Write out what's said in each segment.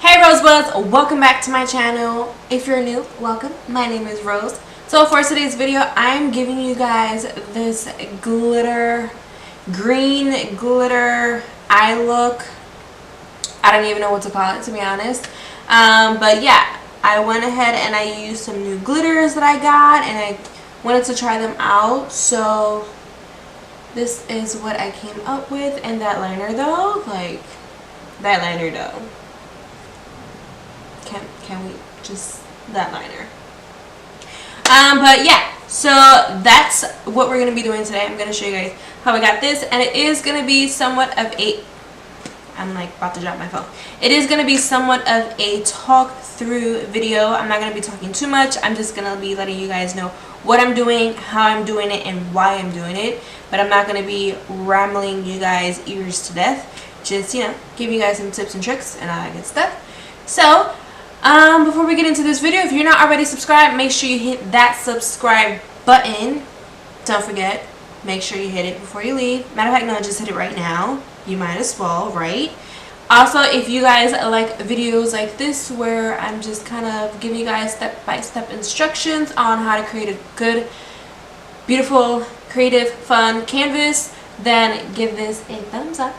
Hey Rosebuds, welcome back to my channel. If you're new, welcome. My name is Rose. So for today's video, I'm giving you guys this green glitter eye look. I don't even know what to call it, to be honest. But yeah, I went ahead and I used some new glitters that I got and I wanted to try them out. So this is what I came up with. And that liner though, can we just that liner? But yeah, so that's what we're gonna be doing today. I'm gonna show you guys how I got this, and it is gonna be somewhat of a I'm like about to drop my phone. It is gonna be somewhat of a talk through video. I'm not gonna be talking too much. I'm just gonna be letting you guys know what I'm doing, how I'm doing it, and why I'm doing it. But I'm not gonna be rambling you guys ears to death. Just, you know, give you guys some tips and tricks and all that good stuff. So before we get into this video, if you're not already subscribed, make sure you hit that subscribe button. Don't forget, make sure you hit it before you leave. Matter of fact, no, just hit it right now. You might as well, right? Also, if you guys like videos like this where I'm just kind of giving you guys step-by-step instructions on how to create a good, beautiful, creative, fun canvas, then give this a thumbs up.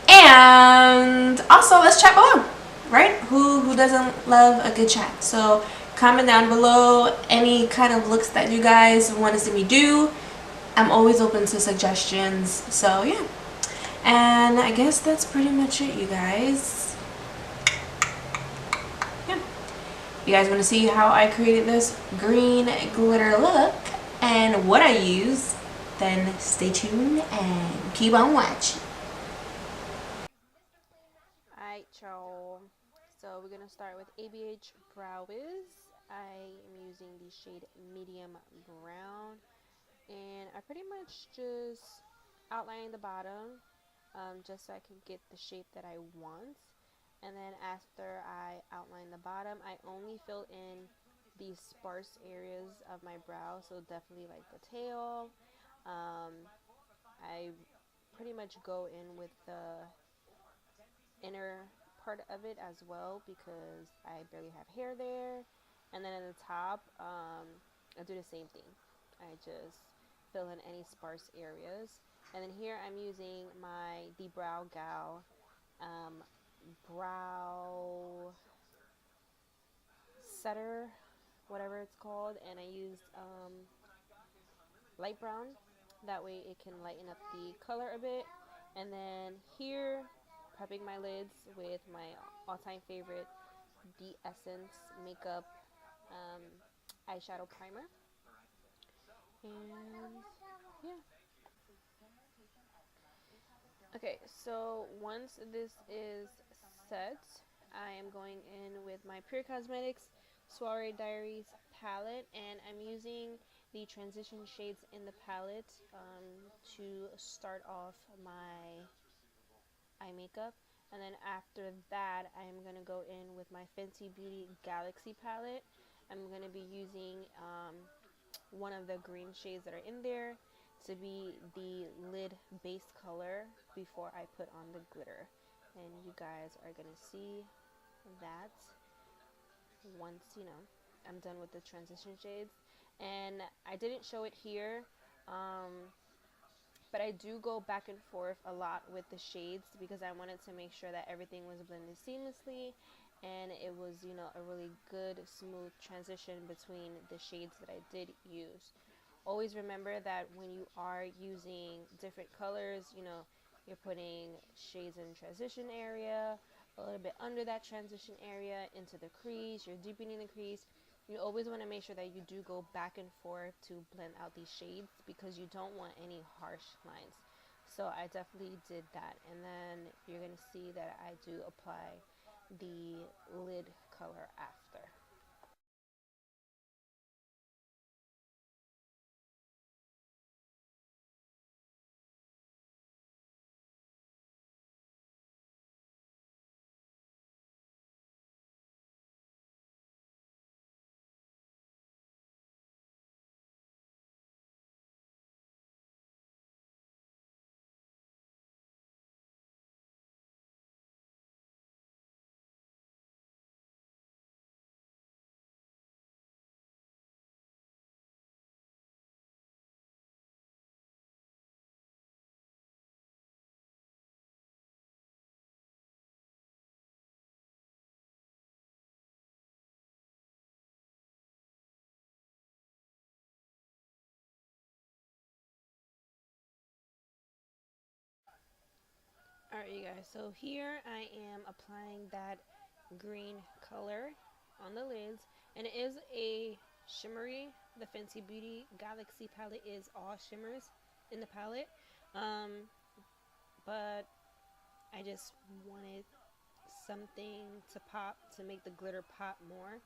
And also, let's chat below. Right? Who doesn't love a good chat? So comment down below any kind of looks that you guys want to see me do. I'm always open to suggestions. So yeah. And I guess that's pretty much it, you guys. Yeah. You guys want to see how I created this green glitter look and what I use? Then stay tuned and keep on watching. Alright, y'all. So we're gonna start with ABH Brow Wiz. I am using the shade medium brown, and I pretty much just outline the bottom, just so I can get the shape that I want. And then after I outline the bottom, I only fill in the sparse areas of my brow, so definitely like the tail. I pretty much go in with the inner part of it as well because I barely have hair there. And then at the top, I do the same thing. I just fill in any sparse areas. And then here I'm using the Brow Gal brow setter, whatever it's called, and I used light brown. That way it can lighten up the color a bit. And then here, prepping my lids with my all-time favorite the Essence Makeup eyeshadow primer. And yeah. Okay, so once this is set, I am going in with my Pure Cosmetics Soiree Diaries palette, and I'm using the transition shades in the palette to start off my eye makeup. And then after that, I'm going to go in with my Fenty Beauty Galaxy Palette. I'm going to be using one of the green shades that are in there to be the lid base color before I put on the glitter. And you guys are going to see that once, you know, I'm done with the transition shades. And I didn't show it here, but I do go back and forth a lot with the shades because I wanted to make sure that everything was blended seamlessly and it was, you know, a really good smooth transition between the shades that I did use. Always remember that when you are using different colors, you know, you're putting shades in transition area, a little bit under that transition area, into the crease, you're deepening the crease. You always want to make sure that you do go back and forth to blend out these shades because you don't want any harsh lines. So I definitely did that, and then you're going to see that I do apply the lid color after. Alright, you guys, so here I am applying that green color on the lids, and it is a shimmery. The Fenty Beauty Galaxy Palette is all shimmers in the palette, but I just wanted something to pop, to make the glitter pop more,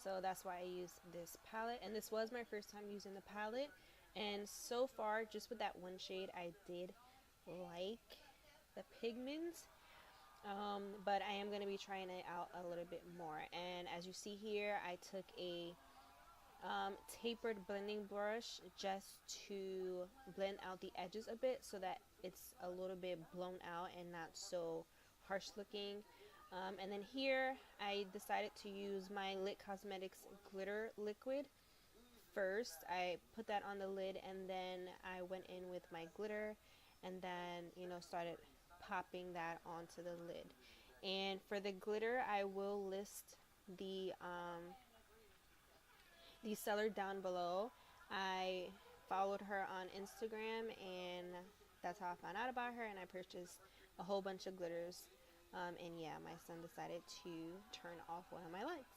so that's why I used this palette. And this was my first time using the palette, and so far, just with that one shade, I did like the pigments, but I am going to be trying it out a little bit more. And as you see here, I took a tapered blending brush just to blend out the edges a bit, so that it's a little bit blown out and not so harsh looking. And then here I decided to use my Sonny Cosmetics glitter liquid. First I put that on the lid, and then I went in with my glitter, and then, you know, started popping that onto the lid. And for the glitter, I will list the seller down below. I followed her on Instagram, and that's how I found out about her, and I purchased a whole bunch of glitters. And yeah, my son decided to turn off one of my lights.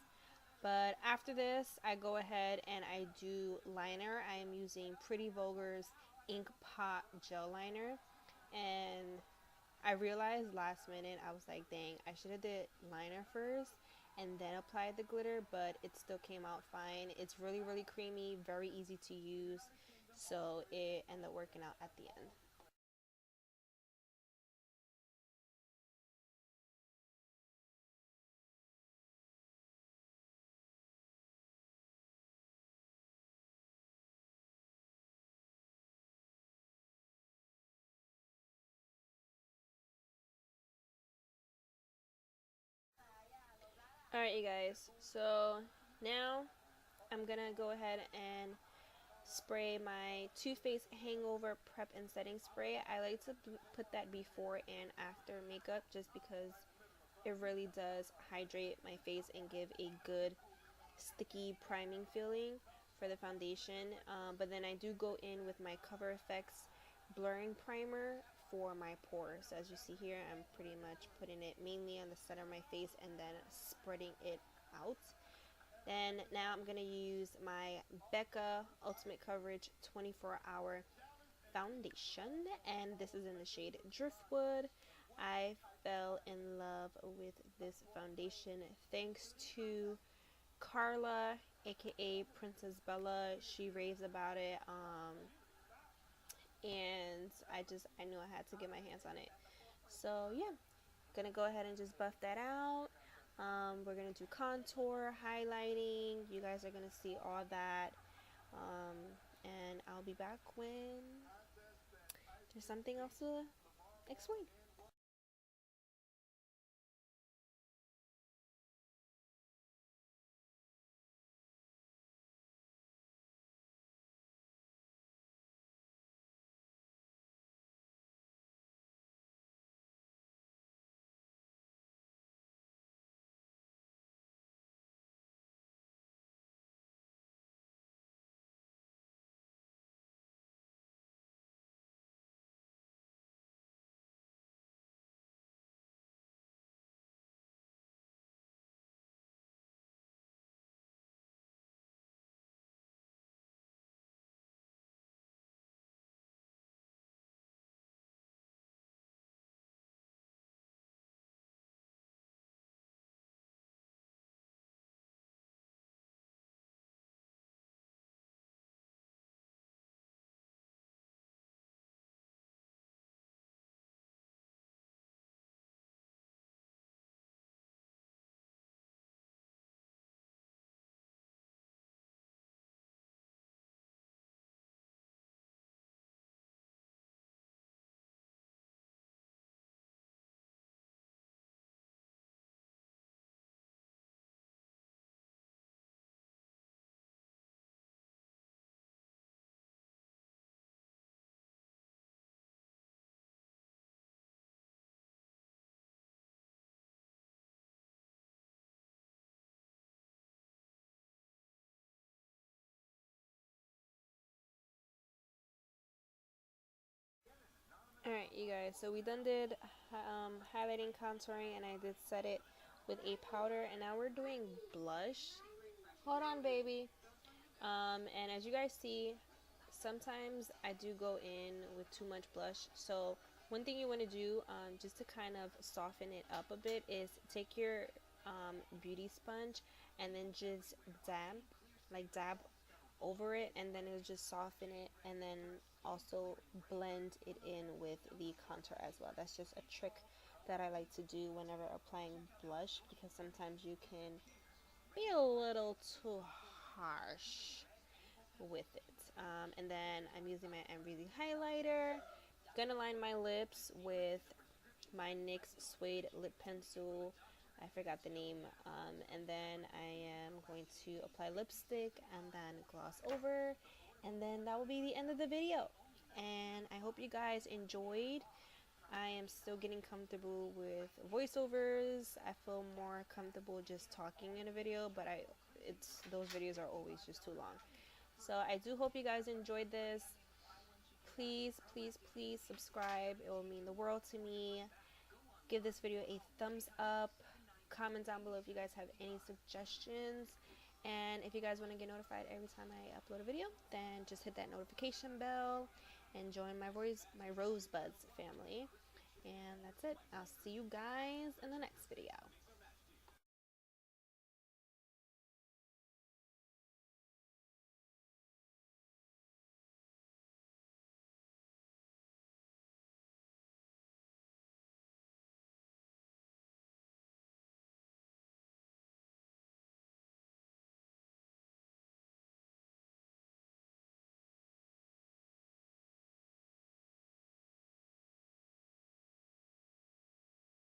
But after this, I go ahead and I do liner. I am using Pretty Vulgar's Ink Pot Gel Liner. And I realized last minute, I was like, dang, I should have did liner first and then applied the glitter, but it still came out fine. It's really, really creamy, very easy to use. So it ended up working out at the end. Alright, you guys, so now I'm gonna go ahead and spray my Too Faced Hangover Prep and Setting Spray. I like to put that before and after makeup, just because it really does hydrate my face and give a good sticky priming feeling for the foundation. But then I do go in with my Cover FX blurring primer for my pores. So as you see here, I'm pretty much putting it mainly on the center of my face and then spreading it out. Then now I'm going to use my Becca Ultimate Coverage 24-Hour Foundation, and this is in the shade Driftwood. I fell in love with this foundation thanks to Carla, aka Princess Bella. She raves about it, and I knew I had to get my hands on it. So yeah, gonna go ahead and just buff that out. We're gonna do contour, highlighting. You guys are gonna see all that, and I'll be back when there's something else to explain. Alright, you guys, so we done did highlighting, contouring, and I did set it with a powder, and now we're doing blush. Hold on, baby. And as you guys see, sometimes I do go in with too much blush. So one thing you want to do, just to kind of soften it up a bit, is take your beauty sponge and then just dab over it, and then it'll just soften it, and then also blend it in with the contour as well. That's just a trick that I like to do whenever applying blush, because sometimes you can be a little too harsh with it. And then I'm using my M-Breezy highlighter. Gonna line my lips with my NYX suede lip pencil. I forgot the name. And then I am going to apply lipstick and then gloss over, and then that will be the end of the video. And I hope you guys enjoyed. I am still getting comfortable with voiceovers. I feel more comfortable just talking in a video, but those videos are always just too long. So I do hope you guys enjoyed this. Please, please, please subscribe. It will mean the world to me. Give this video a thumbs up. Comment down below if you guys have any suggestions. And if you guys want to get notified every time I upload a video, then just hit that notification bell and join my Rosebudz family. And that's it. I'll see you guys in the next video.